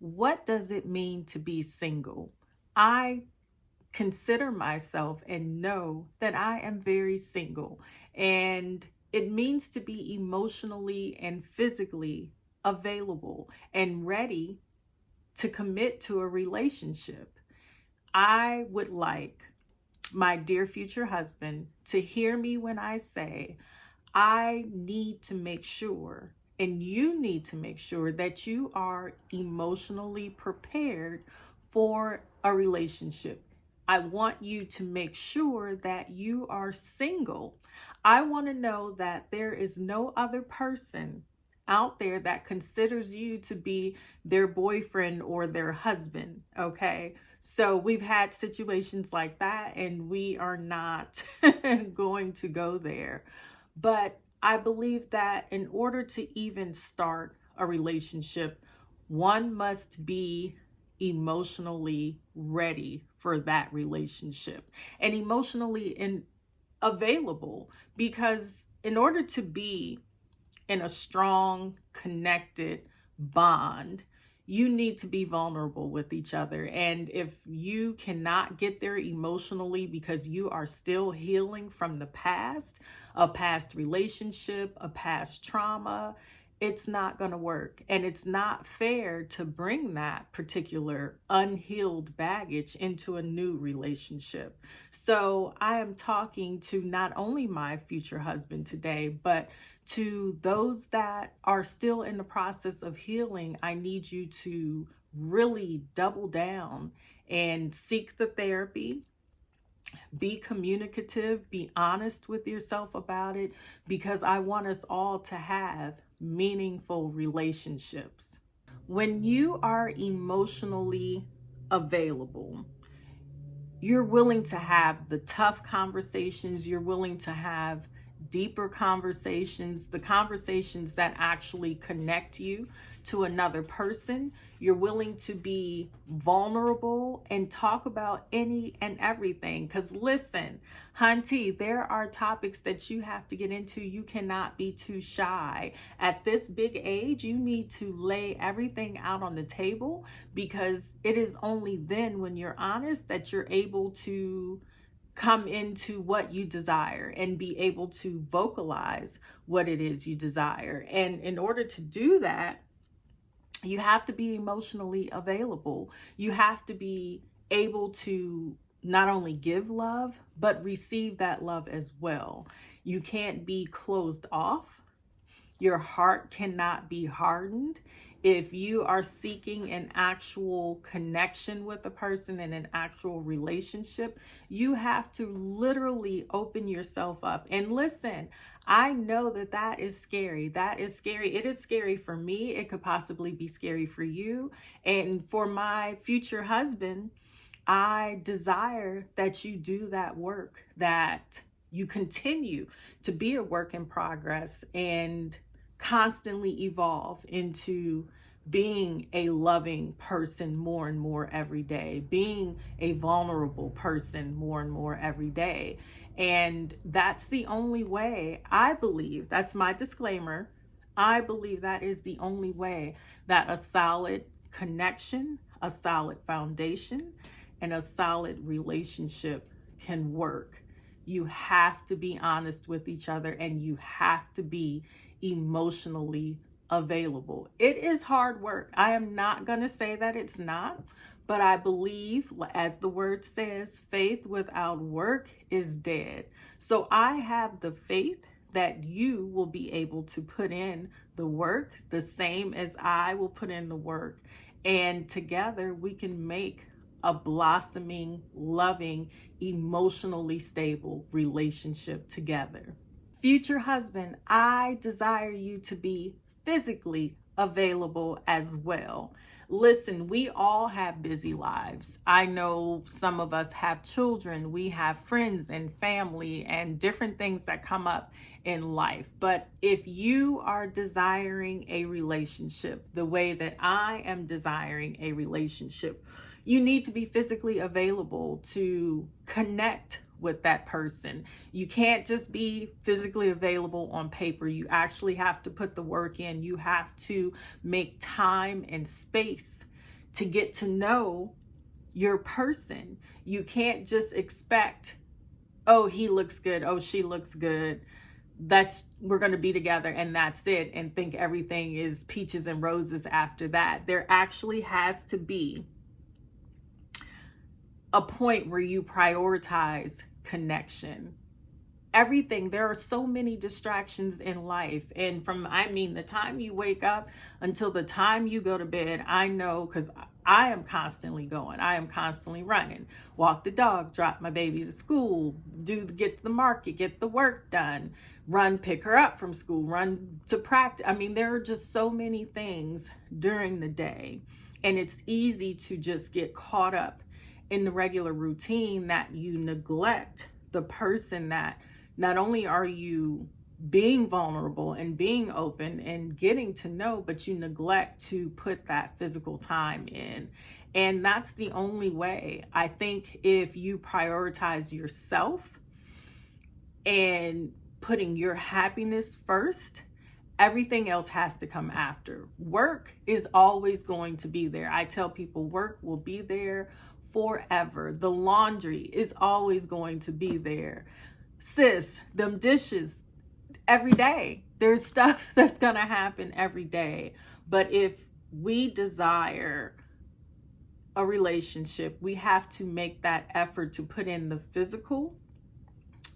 What does it mean to be single? I consider myself and know that I am very single, and it means to be emotionally and physically available and ready to commit to a relationship. I would like my dear future husband to hear me when I say, I need to make sure, and you need to make sure that you are emotionally prepared for a relationship. I want you to make sure that you are single. I want to know that there is no other person out there that considers you to be their boyfriend or their husband. Okay. So we've had situations like that, and we are not going to go there. But I believe that in order to even start a relationship, one must be emotionally ready for that relationship and available, because in order to be in a strong, connected bond, you need to be vulnerable with each other. And if you cannot get there emotionally because you are still healing from the past, a past relationship, a past trauma, it's not going to work. And it's not fair to bring that particular unhealed baggage into a new relationship. So I am talking to not only my future husband today, but to those that are still in the process of healing. I need you to really double down and seek the therapy, be communicative, be honest with yourself about it, because I want us all to have meaningful relationships. When you are emotionally available, you're willing to have the tough conversations, you're willing to have deeper conversations, the conversations that actually connect you to another person. You're willing to be vulnerable and talk about any and everything. Because listen, Hunty, there are topics that you have to get into. You cannot be too shy. At this big age, you need to lay everything out on the table, because it is only then, when you're honest, that you're able to come into what you desire and be able to vocalize what it is you desire. And in order to do that, you have to be emotionally available. You have to be able to not only give love, but receive that love as well. You can't be closed off. Your heart cannot be hardened. If you are seeking an actual connection with a person in an actual relationship, you have to literally open yourself up. And listen, I know that that is scary. That is scary. It is scary for me. It could possibly be scary for you. And for my future husband, I desire that you do that work, that you continue to be a work in progress and constantly evolve into being a loving person more and more every day, being a vulnerable person more and more every day. And that's the only way, I believe, that's my disclaimer. I believe that is the only way that a solid connection, a solid foundation, and a solid relationship can work. You have to be honest with each other, and you have to be emotionally available. It is hard work. I am not going to say that it's not, but I believe, as the word says, faith without work is dead. So I have the faith that you will be able to put in the work the same as I will put in the work. And together we can make a blossoming, loving, emotionally stable relationship together. Future husband, I desire you to be physically available as well. Listen, we all have busy lives. I know some of us have children, we have friends and family and different things that come up in life. But if you are desiring a relationship the way that I am desiring a relationship, you need to be physically available to connect with that person. You can't just be physically available on paper. You actually have to put the work in. You have to make time and space to get to know your person. You can't just expect, oh, he looks good, oh, she looks good, we're going to be together and that's it, and think everything is peaches and roses after that. There actually has to be a point where you prioritize connection. Everything, there are so many distractions in life, and the time you wake up until the time you go to bed, I know, because I am constantly going, I am constantly running, walk the dog, drop my baby to school, get to the market, get the work done, run, pick her up from school, run to practice. There are just so many things during the day, and it's easy to just get caught up in the regular routine that you neglect the person that not only are you being vulnerable and being open and getting to know, but you neglect to put that physical time in. And that's the only way. I think if you prioritize yourself and putting your happiness first, everything else has to come after. Work is always going to be there. I tell people work will be there forever. The laundry is always going to be there. Sis, them dishes, every day. There's stuff that's going to happen every day. But if we desire a relationship, we have to make that effort to put in the physical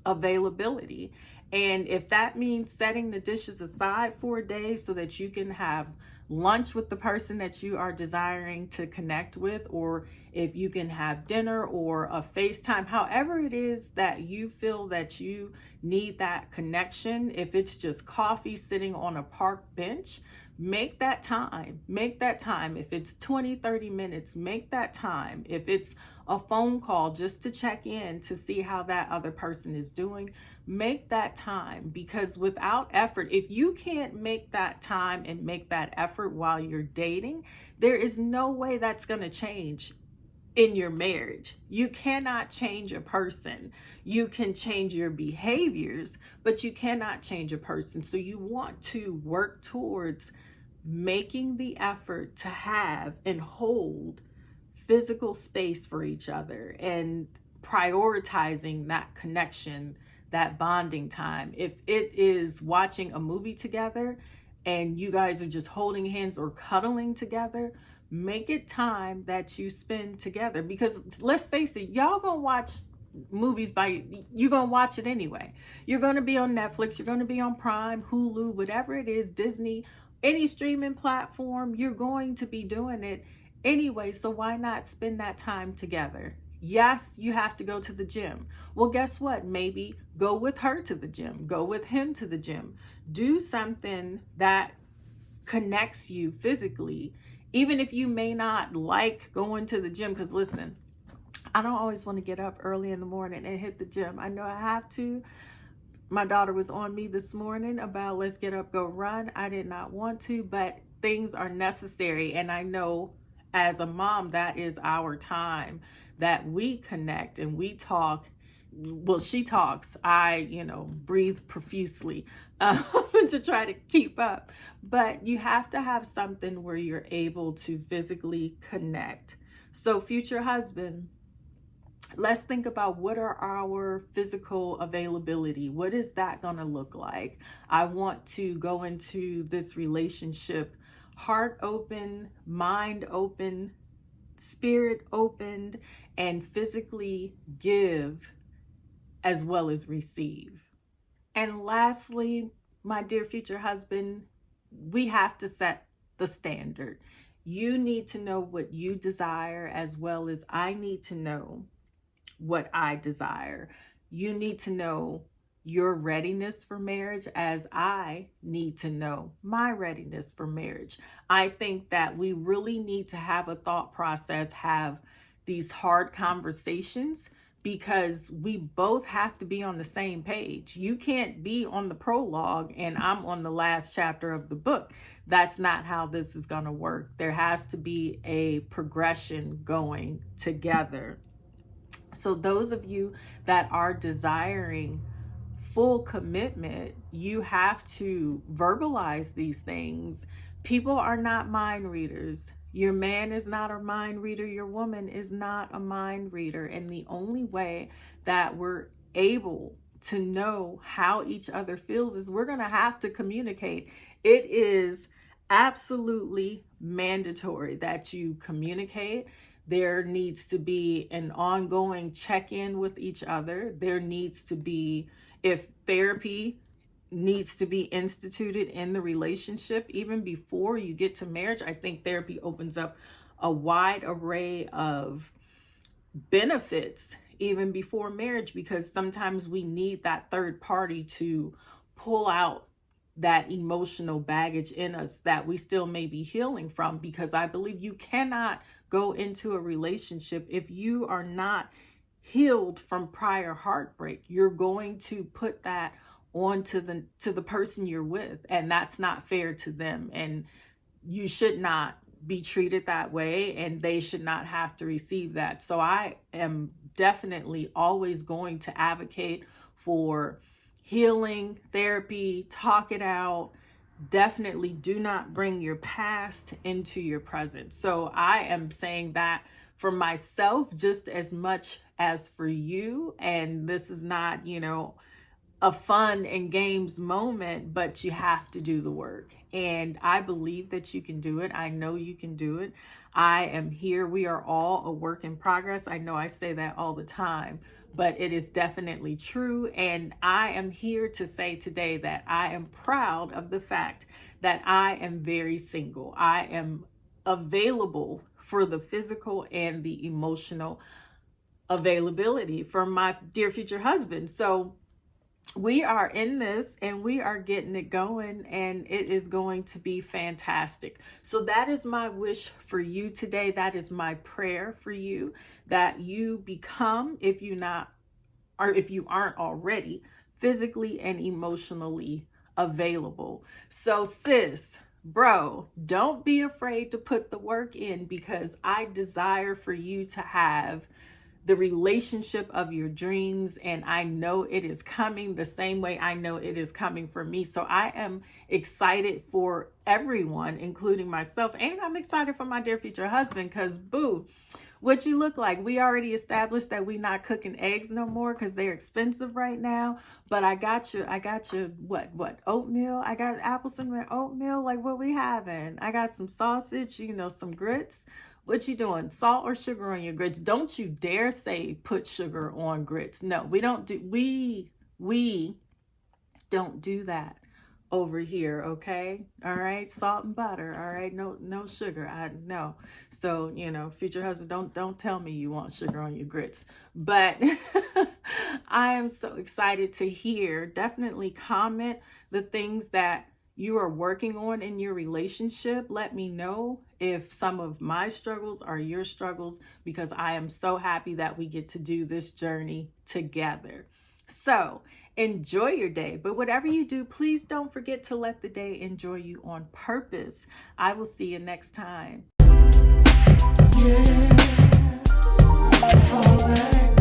availability. And if that means setting the dishes aside for a day so that you can have lunch with the person that you are desiring to connect with, or if you can have dinner or a FaceTime, however it is that you feel that you need that connection, if it's just coffee sitting on a park bench, make that time. Make that time. If it's 20, 30 minutes, make that time. If it's a phone call just to check in to see how that other person is doing, make that time. Because without effort, if you can't make that time and make that effort while you're dating, there is no way that's going to change in your marriage. You cannot change a person. You can change your behaviors, but you cannot change a person. So you want to work towards making the effort to have and hold physical space for each other and prioritizing that connection, that bonding time. If it is watching a movie together and you guys are just holding hands or cuddling together, make it time that you spend together. Because let's face it, y'all gonna watch movies you're gonna watch it anyway. You're gonna be on Netflix, you're gonna be on Prime, Hulu, whatever it is, Disney, any streaming platform, you're going to be doing it anyway. So why not spend that time together? Yes, you have to go to the gym. Well, guess what? Maybe go with her to the gym, go with him to the gym. Do something that connects you physically, even if you may not like going to the gym. Because listen, I don't always want to get up early in the morning and hit the gym. I know I have to. My daughter was on me this morning about let's get up, go run. I did not want to, but things are necessary. And I know as a mom, that is our time that we connect and we talk. Well, she talks. I, breathe profusely to try to keep up. But you have to have something where you're able to physically connect. So future husband, let's think about what are our physical availability. What is that going to look like? I want to go into this relationship heart open, mind open, spirit opened, and physically give as well as receive. And lastly, my dear future husband, we have to set the standard. You need to know what you desire as well as I need to know what I desire. You need to know your readiness for marriage as I need to know my readiness for marriage. I think that we really need to have a thought process, have these hard conversations, because we both have to be on the same page. You can't be on the prologue and I'm on the last chapter of the book. That's not how this is going to work. There has to be a progression going together. So those of you that are desiring full commitment, you have to verbalize these things. People are not mind readers. Your man is not a mind reader. Your woman is not a mind reader. And the only way that we're able to know how each other feels is we're going to have to communicate. It is absolutely mandatory that you communicate. There needs to be an ongoing check-in with each other. There needs to be, if therapy needs to be instituted in the relationship, even before you get to marriage, I think therapy opens up a wide array of benefits even before marriage, because sometimes we need that third party to pull out that emotional baggage in us that we still may be healing from. Because I believe you cannot go into a relationship if you are not healed from prior heartbreak. You're going to put that onto the person you're with, and that's not fair to them, and you should not be treated that way, and they should not have to receive that. So I am definitely always going to advocate for healing, therapy, talk it out. Definitely do not bring your past into your present. So I am saying that for myself just as much as for you. And this is not, a fun and games moment, but you have to do the work. And I believe that you can do it. I know you can do it. I am here. We are all a work in progress. I know I say that all the time, but it is definitely true. And I am here to say today that I am proud of the fact that I am very single. I am available for the physical and the emotional availability from my dear future husband. So we are in this and we are getting it going, and it is going to be fantastic. So that is my wish for you today. That is my prayer for you, that you become, if you aren't already, physically and emotionally available. So sis, bro, don't be afraid to put the work in, because I desire for you to have the relationship of your dreams, and I know it is coming the same way I know it is coming for me. So I am excited for everyone, including myself, and I'm excited for my dear future husband, because boo, what you look like. We already established that we not cooking eggs no more because they're expensive right now. But I got you what oatmeal? I got apple cinnamon oatmeal. Like, what we having? I got some sausage, some grits. What you doing? Salt or sugar on your grits? Don't you dare say put sugar on grits. No, we don't do that over here, okay? All right, salt and butter. All right, no sugar. I know. So, future husband, don't tell me you want sugar on your grits. But I am so excited to hear. Definitely comment the things that you are working on in your relationship. Let me know if some of my struggles are your struggles, because I am so happy that we get to do this journey together. So enjoy your day, but whatever you do, please don't forget to let the day enjoy you on purpose. I will see you next time. Yeah. All right.